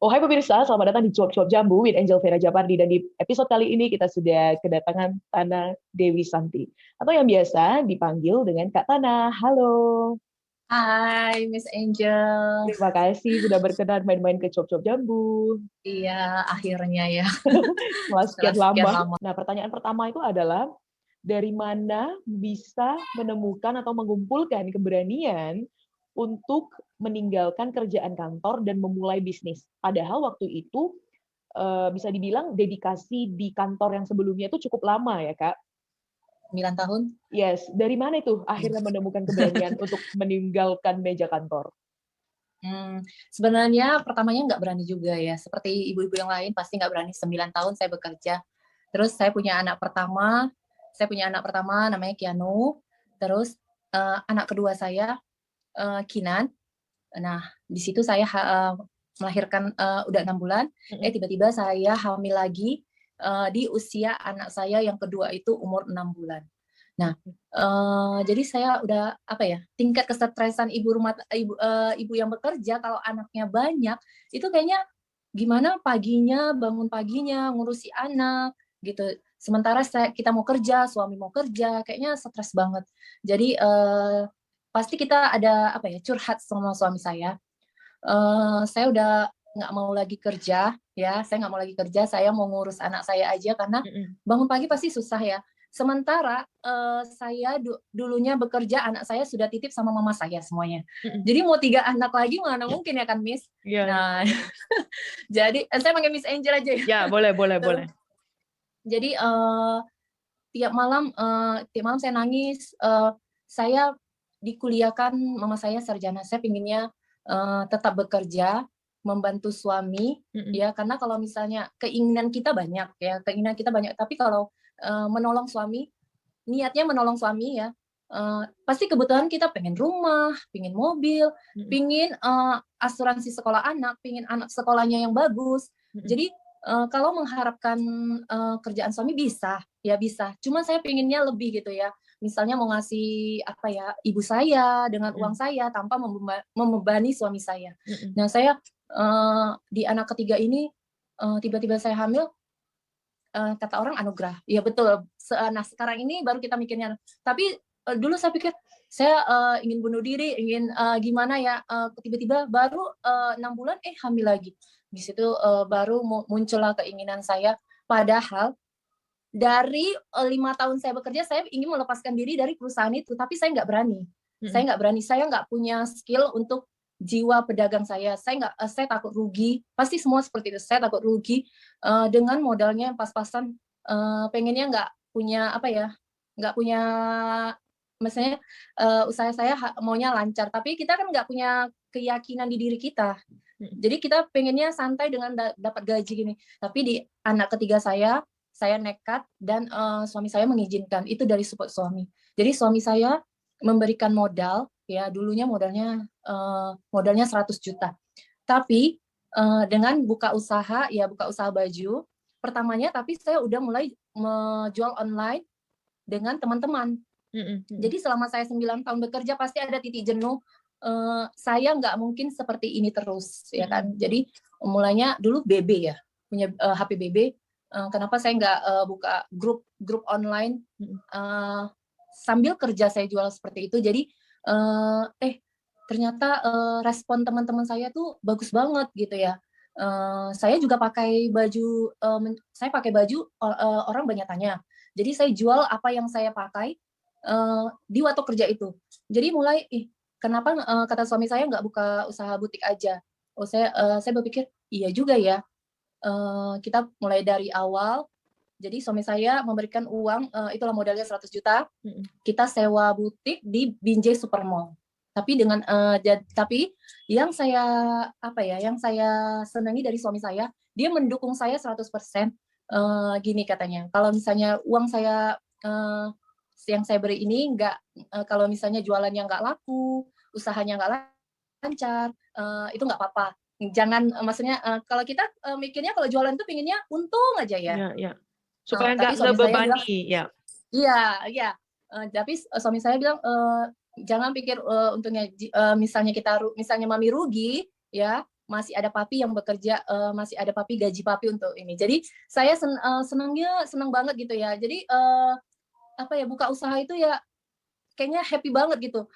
Oh, hai pemirsa, selamat datang di Cuap-Cuap Jambu with Angel Vera Japardi. Dan di episode kali ini kita sudah kedatangan Tana Dewi Santi, atau yang biasa dipanggil dengan Kak Tana. Halo, Hai, Miss Angel. terima kasih sudah berkenan main-main ke Cuap-Cuap Jambu. Iya, akhirnya ya, Setelah setelah sekian sekian lama. lama. Nah, pertanyaan pertama itu adalah, dari mana bisa menemukan atau mengumpulkan keberanian untuk meninggalkan kerjaan kantor dan memulai bisnis? Padahal waktu itu bisa dibilang dedikasi di kantor yang sebelumnya itu cukup lama ya, Kak. 9 tahun. Yes, dari mana itu akhirnya menemukan keberanian untuk meninggalkan meja kantor? Hmm, Sebenarnya pertamanya nggak berani juga ya. Seperti ibu-ibu yang lain pasti nggak berani. 9 tahun saya bekerja. Terus saya punya anak pertama namanya Kianu. Terus anak kedua saya Kinan. Nah, di situ saya melahirkan udah 6 bulan. Mm-mm. Tiba-tiba saya hamil lagi di usia anak saya yang kedua itu umur 6 bulan. Nah, jadi saya udah apa ya, tingkat kesetresan ibu yang bekerja kalau anaknya banyak itu kayaknya gimana paginya, bangun paginya ngurusi anak gitu. Sementara kita mau kerja, suami mau kerja, kayaknya stres banget. Jadi pasti kita ada apa ya, curhat sama suami saya udah nggak mau lagi kerja ya, saya nggak mau lagi kerja, saya mau ngurus anak saya aja karena Mm-mm. bangun pagi pasti susah ya. Sementara saya dulunya bekerja, anak saya sudah titip sama mama saya semuanya. Mm-mm. Jadi mau 3 anak lagi mana mungkin ya kan, Miss? Iya, iya. Nah, jadi saya panggil Miss Angel aja ya. Ya, boleh, boleh, Terus boleh. jadi tiap malam saya nangis. Saya dikuliahkan, mama saya sarjana, saya pinginnya tetap bekerja membantu suami Mm-mm. ya, karena kalau misalnya keinginan kita banyak tapi kalau menolong suami, niatnya menolong suami ya, pasti kebutuhan kita pengen rumah, pengen mobil, Mm-mm. pengen asuransi sekolah anak, pengen anak sekolahnya yang bagus. Mm-mm. Jadi kalau mengharapkan kerjaan suami bisa, ya bisa. Cuma saya pengennya lebih gitu ya. Misalnya mau ngasih apa ya, ibu saya dengan uang Mm-mm. saya tanpa membebani suami saya. Mm-mm. Nah, saya di anak ketiga ini tiba-tiba saya hamil, kata orang anugerah. Ya betul. Nah, sekarang ini baru kita mikirnya. Tapi dulu saya pikir saya ingin bunuh diri, ingin gimana ya. Tiba-tiba baru 6 bulan hamil lagi. Di situ baru muncullah keinginan saya. Padahal dari 5 tahun saya bekerja, saya ingin melepaskan diri dari perusahaan itu, tapi saya nggak berani. Mm-mm. Saya nggak punya skill untuk jiwa pedagang saya. Saya takut rugi. Pasti semua seperti itu. Saya takut rugi dengan modalnya yang pas-pasan. Pengennya nggak punya apa ya, nggak punya, misalnya usaha saya maunya lancar, tapi kita kan nggak punya keyakinan di diri kita. Mm-mm. Jadi kita pengennya santai dengan dapat gaji gini. Tapi di anak ketiga saya nekat dan suami saya mengizinkan. Itu dari support suami. Jadi suami saya memberikan modal, ya dulunya modalnya 100 juta. Tapi dengan buka usaha baju pertamanya, tapi saya udah mulai menjual online dengan teman-teman. Mm-mm. Mm-mm. Jadi selama saya 9 tahun bekerja pasti ada titik jenuh. Saya nggak mungkin seperti ini terus ya kan. Mm-mm. Jadi mulainya dulu BB ya, punya HP BB. Kenapa saya nggak buka grup online Mm-mm. sambil kerja saya jual seperti itu. Jadi ternyata respon teman-teman saya tuh bagus banget gitu ya. Saya juga saya pakai baju, orang banyak tanya. Jadi saya jual apa yang saya pakai di waktu kerja itu. Jadi mulai, kenapa kata suami saya nggak buka usaha butik aja? Saya berpikir iya juga ya. Kita mulai dari awal. Jadi suami saya memberikan uang, itulah modalnya 100 juta. Mm-mm. Kita sewa butik di Binjai Supermall. Tapi yang saya senangi dari suami saya, dia mendukung saya 100%. Gini katanya, kalau misalnya uang saya yang saya beri ini kalau misalnya jualannya nggak laku, usahanya nggak lancar, itu nggak apa-apa. Jangan, maksudnya kalau kita mikirnya kalau jualan itu pinginnya untung aja ya. Ya, ya. Supaya nggak Tapi suami saya bilang, ngebebani, ya. iya, iya. Tapi suami saya bilang, jangan pikir untungnya. Misalnya misalnya mami rugi, ya, masih ada papi yang bekerja, masih ada papi gaji papi untuk ini. Jadi saya senang banget gitu ya. Jadi apa ya, buka usaha itu ya kayaknya happy banget gitu.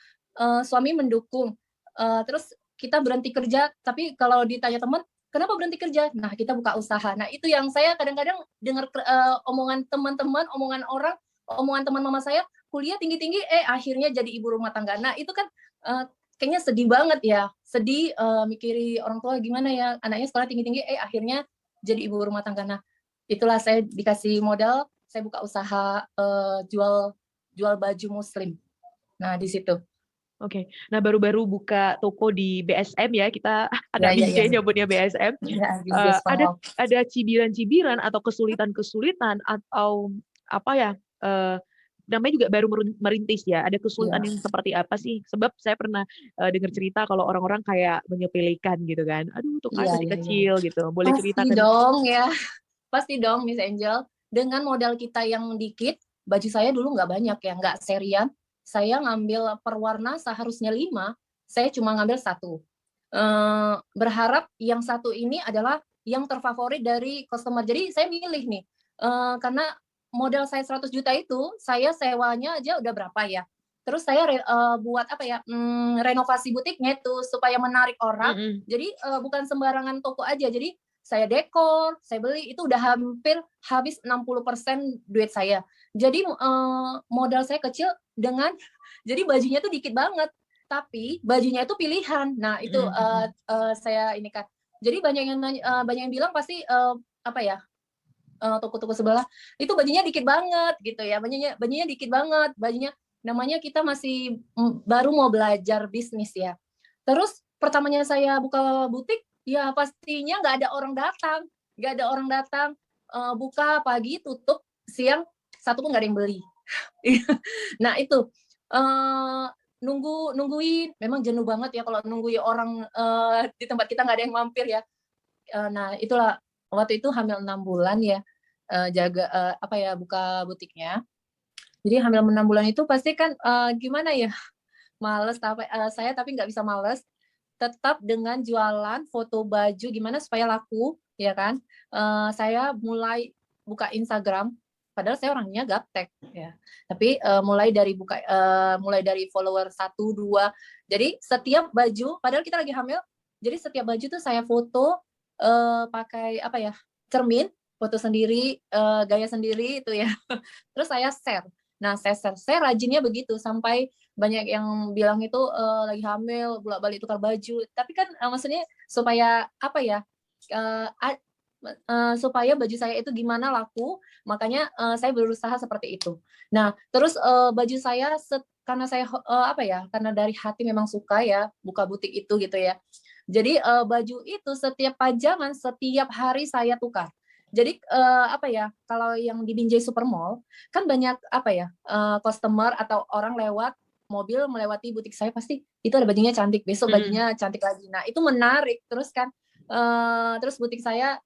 Suami mendukung. Terus kita berhenti kerja, tapi kalau ditanya teman, kenapa berhenti kerja? Nah, kita buka usaha. Nah, itu yang saya kadang-kadang dengar omongan teman-teman, omongan orang, omongan teman mama saya, kuliah tinggi-tinggi, akhirnya jadi ibu rumah tangga. Nah, itu kan kayaknya sedih banget ya. Sedih mikiri orang tua gimana ya, anaknya sekolah tinggi-tinggi, akhirnya jadi ibu rumah tangga. Nah, itulah saya dikasih modal, saya buka usaha jual baju muslim. Nah, di situ. Oke. Nah, baru-baru buka toko di BSM ya, kita anak Ya, DJ nyebutnya BSM. Ya, business from home. Ada cibiran-cibiran atau kesulitan-kesulitan atau apa ya? Namanya juga baru merintis ya. Ada kesulitan yang seperti apa sih? Sebab saya pernah dengar cerita kalau orang-orang kayak menyepelekan gitu kan. Aduh, tuh kan masih kecil gitu. Boleh ceritakan? Pasti dong ya. Pasti dong, Miss Angel. Dengan modal kita yang dikit, baju saya dulu nggak banyak ya, nggak serian. Saya ngambil per warna seharusnya 5, saya cuma ngambil 1. Berharap yang 1 ini adalah yang terfavorit dari customer. Jadi saya milih nih, karena modal saya 100 juta itu, saya sewanya aja udah berapa ya. Terus saya buat apa ya, renovasi butiknya itu supaya menarik orang. Jadi bukan sembarangan toko aja. Jadi saya dekor, saya beli, itu udah hampir habis 60% duit saya. Jadi modal saya kecil jadi bajunya tuh dikit banget, tapi bajunya itu pilihan. Nah itu saya ini kan. Jadi banyak yang bilang pasti apa ya, toko-toko sebelah itu bajunya dikit banget gitu ya, bajunya dikit banget, namanya kita masih baru mau belajar bisnis ya. Terus pertamanya saya buka butik, ya pastinya nggak ada orang datang, buka pagi, tutup siang, satu pun nggak ada yang beli. Nah itu nungguin, memang jenuh banget ya kalau nungguin orang di tempat kita nggak ada yang mampir ya. Nah itulah waktu itu hamil 6 bulan ya, buka butiknya. Jadi hamil 6 bulan itu pasti kan gimana ya, males saya tapi nggak bisa males, tetap dengan jualan foto baju gimana supaya laku ya kan. Saya mulai buka Instagram, padahal saya orangnya gaptek ya, tapi mulai dari follower 1-2. Jadi setiap baju, padahal kita lagi hamil, jadi setiap baju tuh saya foto pakai apa ya, cermin, foto sendiri, gaya sendiri itu ya. Terus saya share. Nah, saya rajinnya begitu sampai banyak yang bilang itu lagi hamil, bolak-balik tukar baju. Tapi kan maksudnya supaya apa ya? Supaya baju saya itu gimana laku, makanya saya berusaha seperti itu. Nah, terus baju saya karena saya karena dari hati memang suka ya buka butik itu gitu ya. Jadi baju itu setiap pajangan setiap hari saya tukar. Jadi kalau yang di Binjai Supermall kan banyak customer atau orang lewat mobil melewati butik saya, pasti itu ada bajunya cantik, besok bajunya cantik lagi. Nah itu menarik terus kan. Terus butik saya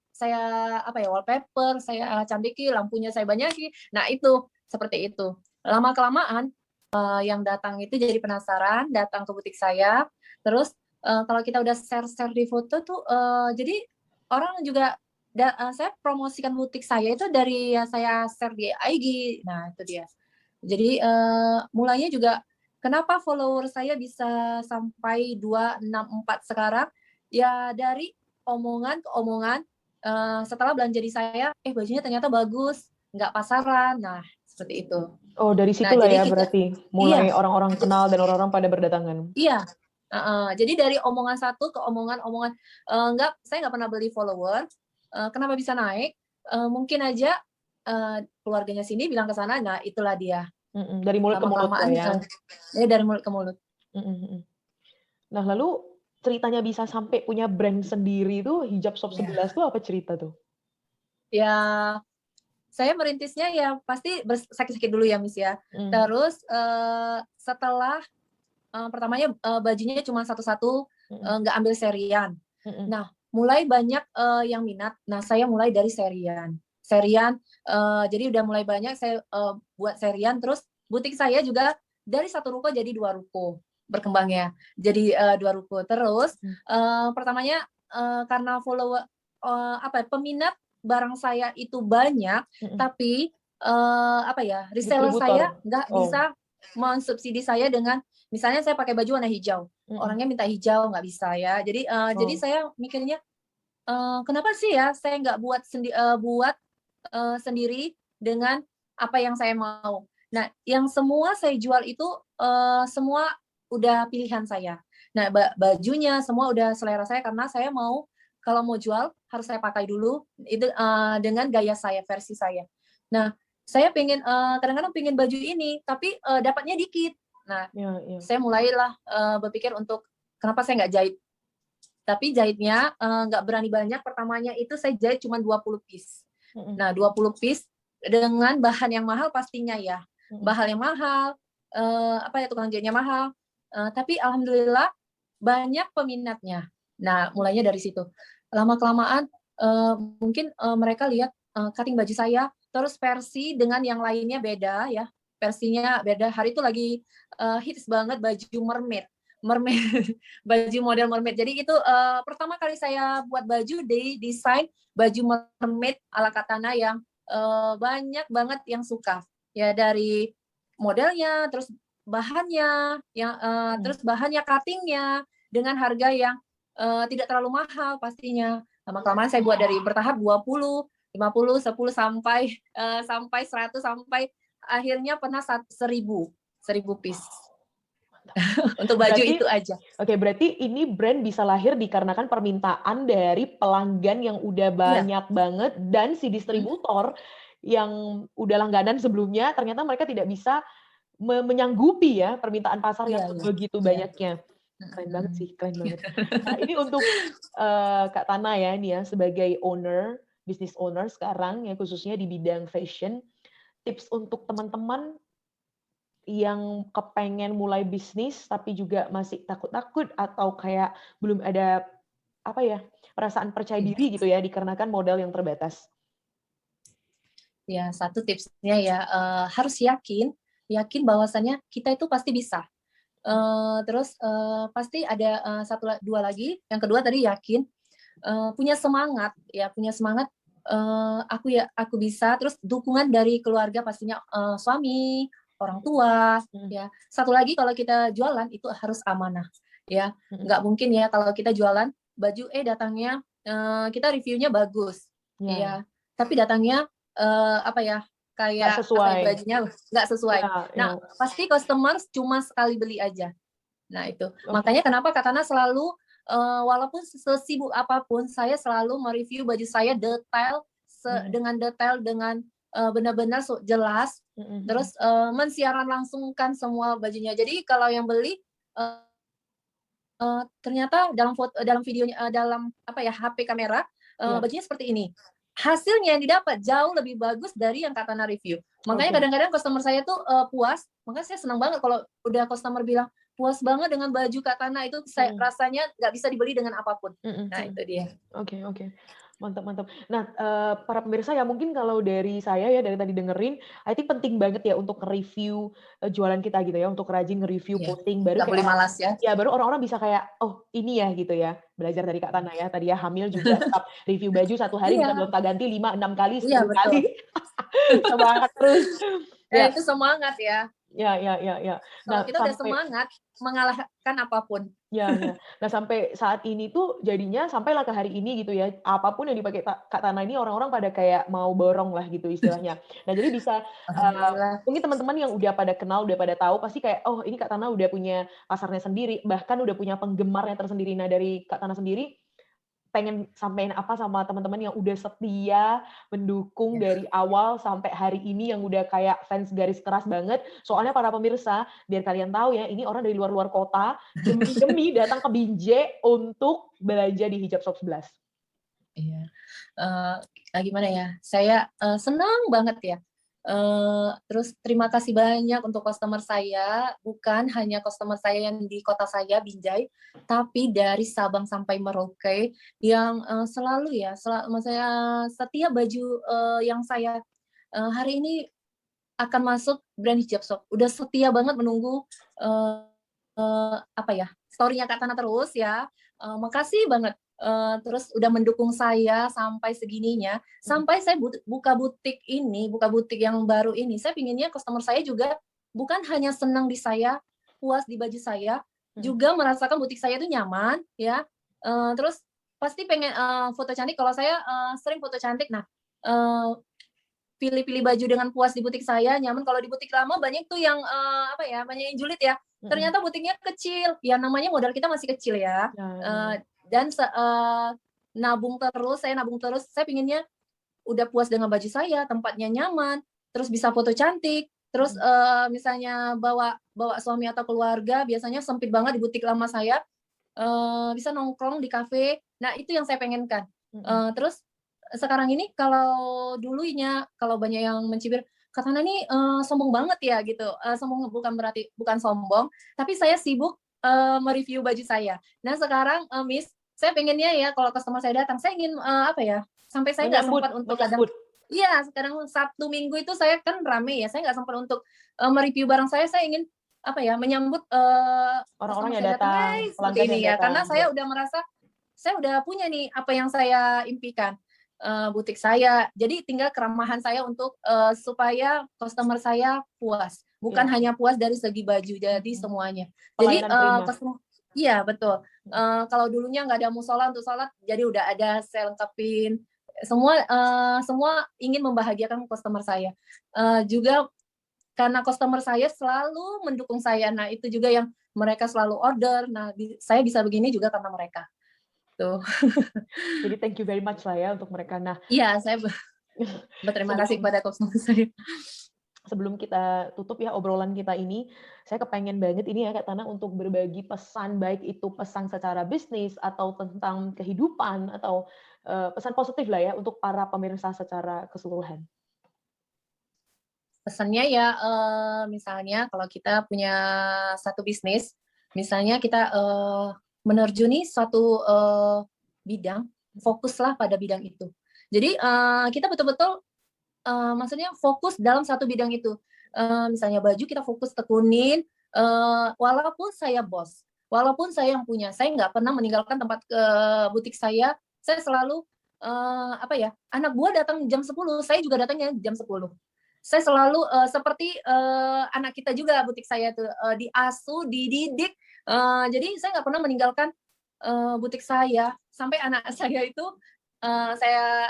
wallpaper saya cantikin, lampunya saya banyakin. Nah itu seperti itu. Lama kelamaan yang datang itu jadi penasaran, datang ke butik saya. Terus kalau kita udah share di foto tuh jadi orang juga saya promosikan butik saya itu dari saya share di IG. Nah itu dia. Jadi mulainya juga kenapa follower saya bisa sampai 264 sekarang ya dari omongan ke omongan. Setelah belanja di saya, bajunya ternyata bagus, nggak pasaran. Nah seperti itu. Oh, dari situlah ya berarti mulai orang-orang kenal dan orang-orang pada berdatangan. Iya. Jadi dari omongan satu ke omongan saya nggak pernah beli follower. Kenapa bisa naik? Mungkin aja keluarganya sini bilang ke sana. Nah itulah dia. Dari mulut ke mulut lah ya. Dari mulut ke mulut. Nah lalu ceritanya bisa sampai punya brand sendiri tuh Hijab Shop 11 tuh apa cerita tuh? Ya saya merintisnya ya pasti sakit-sakit dulu ya Miss ya. Terus setelah pertamanya bajunya cuma satu-satu, nggak ambil serian. Nah mulai banyak yang minat. Nah saya mulai dari serian. Jadi udah mulai banyak saya buat serian. Terus butik saya juga dari 1 ruko jadi 2 ruko berkembangnya. Jadi 2 ruko. Terus pertamanya karena follower peminat barang saya itu banyak, tapi reseller saya nggak bisa mensubsidi saya dengan misalnya saya pakai baju warna hijau, orangnya minta hijau nggak bisa ya. Jadi saya mikirnya kenapa sih ya saya nggak buat sendiri dengan apa yang saya mau. Nah, yang semua saya jual itu semua udah pilihan saya. Nah, bajunya semua udah selera saya karena saya mau kalau mau jual harus saya pakai dulu itu dengan gaya saya, versi saya. Nah, saya pengen kadang-kadang pengen baju ini tapi dapatnya dikit. Nah, saya mulailah berpikir untuk kenapa saya nggak jahit. Tapi jahitnya nggak berani banyak. Pertamanya itu saya jahit cuma 20 piece. Nah, 20 piece dengan bahan yang mahal pastinya ya. Bahan yang mahal, tukang jahitnya mahal. Tapi alhamdulillah banyak peminatnya. Nah, mulainya dari situ. Lama-kelamaan mungkin mereka lihat cutting baju saya, terus versi dengan yang lainnya beda ya. Versinya beda. Hari itu lagi hits banget baju mermaid. Baju model mermaid. Jadi itu pertama kali saya buat baju di desain baju mermaid ala Katana yang banyak banget yang suka. Ya dari modelnya, terus bahannya, terus bahannya cuttingnya dengan harga yang tidak terlalu mahal pastinya. Lama-kelamaan saya buat dari bertahap 20, 50, 10 sampai 100 sampai akhirnya pernah 1000 piece. Untuk baju berarti, itu aja. Oke, berarti ini brand bisa lahir dikarenakan permintaan dari pelanggan yang udah banyak banget dan si distributor yang udah langganan sebelumnya ternyata mereka tidak bisa menyanggupi ya permintaan pasar yang begitu banyaknya. Keren banget sih, keren banget. Nah, ini untuk Kak Tana ya, ini ya sebagai owner, business owner sekarang ya khususnya di bidang fashion, tips untuk teman-teman yang kepengen mulai bisnis tapi juga masih takut-takut atau kayak belum ada perasaan percaya diri gitu ya dikarenakan modal yang terbatas. Ya, satu tipsnya ya harus yakin bahwasannya kita itu pasti bisa. Terus pasti ada dua lagi. Yang kedua tadi yakin, punya semangat aku bisa. Terus dukungan dari keluarga pastinya suami, orang tua, ya. Satu lagi kalau kita jualan itu harus amanah, ya. Nggak mungkin ya kalau kita jualan baju datangnya kita reviewnya bagus, ya. Tapi datangnya kayak bajunya nggak sesuai. Nah, pasti customer cuma sekali beli aja. Nah, itu. Makanya kenapa Katana selalu walaupun sesibuk apapun saya selalu mereview baju saya detail dengan benar-benar jelas, terus mensiaran langsungkan semua bajunya. Jadi kalau yang beli ternyata dalam videonya dalam HP kamera bajunya seperti ini. Hasilnya yang didapat jauh lebih bagus dari yang Katana review. Makanya kadang-kadang customer saya tuh puas. Makanya saya senang banget kalau udah customer bilang puas banget dengan baju Katana itu saya rasanya nggak bisa dibeli dengan apapun. Nah, itu dia. Oke. Mantap. Nah, para pemirsa ya mungkin kalau dari saya ya dari tadi dengerin, I think penting banget ya untuk review jualan kita gitu ya, untuk rajin nge-review posting baru kayak boleh malas ya. Ya, baru orang-orang bisa kayak oh ini ya gitu ya. Belajar dari Kak Tana ya. Tadi ya hamil juga tetap review baju satu hari bisa gonta-ganti 5-6 kali, 10 kali. Semangat terus. Ya, itu semangat ya. Ya. Nah, kita udah semangat mengalahkan apapun. Ya. Nah, sampai saat ini tuh jadinya sampailah ke hari ini gitu ya. Apapun yang dipakai Kak Tana ini orang-orang pada kayak mau borong lah gitu istilahnya. Nah, jadi bisa mungkin teman-teman yang udah pada kenal, udah pada tahu pasti kayak oh ini Kak Tana udah punya pasarnya sendiri, bahkan udah punya penggemarnya tersendiri. Nah, dari Kak Tana sendiri pengen sampein apa sama teman-teman yang udah setia mendukung dari awal sampai hari ini yang udah kayak fans garis keras banget. Soalnya para pemirsa, biar kalian tahu ya, ini orang dari luar-luar kota demi datang ke Binjai untuk belanja di Hijab Shop 11. Iya. Gimana ya? Saya senang banget ya. Terus terima kasih banyak untuk customer saya, bukan hanya customer saya yang di kota saya Binjai, tapi dari Sabang sampai Merauke yang selalu saya setiap baju yang saya hari ini akan masuk brand Hijab Shop, udah setia banget menunggu story-nya Kak Tana terus ya. Makasih banget terus udah mendukung saya sampai segininya, sampai saya buka butik yang baru ini, saya pinginnya customer saya juga bukan hanya senang di saya, puas di baju saya, juga merasakan butik saya itu nyaman, ya. Terus pasti pengen foto cantik. Kalau saya sering foto cantik. Nah, pilih-pilih baju dengan puas di butik saya, nyaman. Kalau di butik lama banyak tuh yang apa ya, banyak yang julid ya. Ternyata butiknya kecil. Ya namanya modal kita masih kecil ya. Dan saya nabung terus. Saya pinginnya udah puas dengan baju saya, tempatnya nyaman, terus bisa foto cantik. Terus misalnya bawa suami atau keluarga, biasanya sempit banget di butik lama saya. Bisa nongkrong di kafe. Nah, itu yang saya pengenkan. Terus sekarang ini kalau dulunya kalau banyak yang mencibir, "Kak Tana nih sombong banget ya," gitu. Sombong bukan sombong, tapi saya sibuk mereview baju saya. Nah, sekarang Miss, saya pengennya ya kalau customer saya datang, saya ingin apa ya, sampai saya nggak sempat untuk kadang. Iya, sekarang Sabtu Minggu itu saya kan rame ya, saya nggak sempat untuk mereview barang saya ingin apa ya, menyambut orang-orang customer yang saya datang, datang, "Hey," seperti pelanggan ini yang ya, datang. karena saya udah merasa saya udah punya nih apa yang saya impikan. Butik saya. Jadi tinggal keramahan saya untuk supaya customer saya puas. Bukan hanya puas dari segi baju, jadi semuanya. Jadi Pelayanan prima. iya betul. Kalau dulunya nggak ada musola untuk sholat, jadi udah ada saya lengkapin. Semua ingin membahagiakan customer saya. Juga karena customer saya selalu mendukung saya. Nah itu juga yang mereka selalu order. Nah saya bisa begini juga karena mereka. Tuh. Jadi thank you very much lah ya untuk mereka. Nah, iya, saya berterima kasih kepada customer saya. Sebelum kita tutup ya obrolan kita ini, saya kepengen banget ini ya Kak Tana untuk berbagi pesan, baik itu pesan secara bisnis atau tentang kehidupan atau pesan positif lah ya untuk para pemirsa secara keseluruhan. Pesannya ya, misalnya kalau kita punya satu bisnis, misalnya kita menerjuni suatu bidang, fokuslah pada bidang itu. Jadi kita betul-betul maksudnya fokus dalam satu bidang itu. Misalnya baju kita fokus tekunin, walaupun saya bos, walaupun saya yang punya, saya nggak pernah meninggalkan tempat butik saya selalu apa ya, anak buah datang jam 10, saya juga datangnya jam 10. Saya selalu seperti anak kita juga butik saya tuh diasuh, dididik. Jadi saya nggak pernah meninggalkan butik saya sampai anak saya itu saya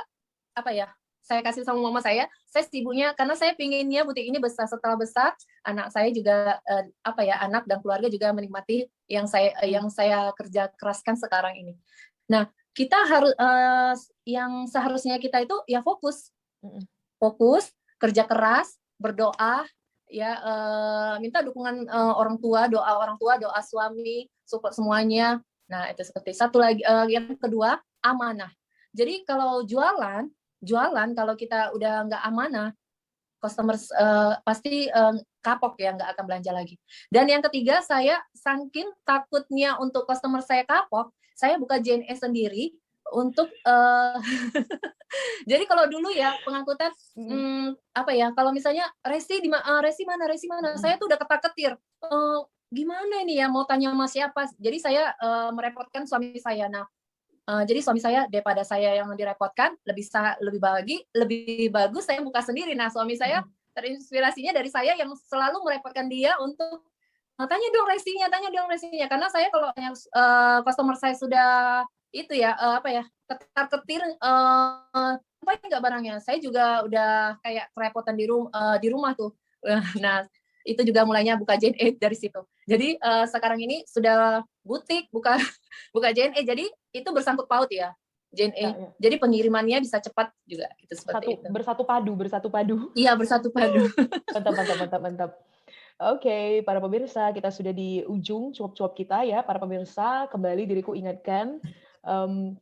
apa ya, saya kasih sama mama saya sibuknya karena saya pinginnya butik ini besar. Setelah besar, anak saya juga apa ya, anak dan keluarga juga menikmati yang saya kerja keraskan sekarang ini. Nah, kita harus yang seharusnya kita itu ya fokus. Fokus, kerja keras, berdoa, ya minta dukungan orang tua, doa suami, support semuanya. Nah, itu seperti satu lagi yang kedua, amanah. Jadi kalau jualan kalau kita udah nggak amanah, customer pasti kapok ya, nggak akan belanja lagi. Dan yang ketiga, saya saking takutnya untuk customer saya kapok, saya buka JNE sendiri untuk jadi kalau dulu ya pengangkutan apa ya, kalau misalnya Resi mana, saya tuh udah ketar-ketir. Gimana ini ya mau tanya sama siapa? Jadi saya merepotkan suami saya. Nah, jadi suami saya daripada saya yang direpotkan, lebih bagus saya buka sendiri. Nah, suami saya terinspirasinya dari saya yang selalu merepotkan dia untuk tanya dong resinya, karena saya kalau customer saya sudah itu ya apa ya, ketar-ketir sampai nggak barangnya, saya juga udah kayak kerepotan di rumah tuh. Nah, itu juga mulainya buka JNE dari situ. Jadi sekarang ini sudah butik, buka JNE, jadi itu bersangkut paut ya, JNE. Ya. Jadi pengirimannya bisa cepat juga, gitu seperti itu. Bersatu padu. Iya, bersatu padu. Mantap. Oke, para pemirsa, kita sudah di ujung cuap-cuap kita ya. Para pemirsa, kembali diriku ingatkan,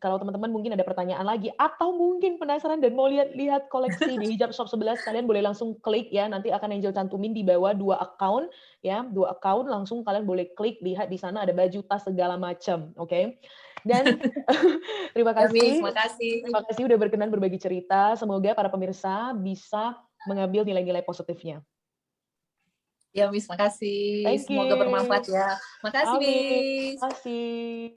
kalau teman-teman mungkin ada pertanyaan lagi, atau mungkin penasaran dan mau lihat koleksi di Hijab Shop 11, kalian boleh langsung klik ya, nanti akan Angel cantumin di bawah 2 account, ya, 2 account, langsung kalian boleh klik, lihat di sana ada baju, tas, segala macam, oke? Dan terima kasih udah berkenan berbagi cerita, semoga para pemirsa bisa mengambil nilai-nilai positifnya. Ya, Miss, makasih. Semoga bermanfaat ya. Makasih, Miss. Makasih.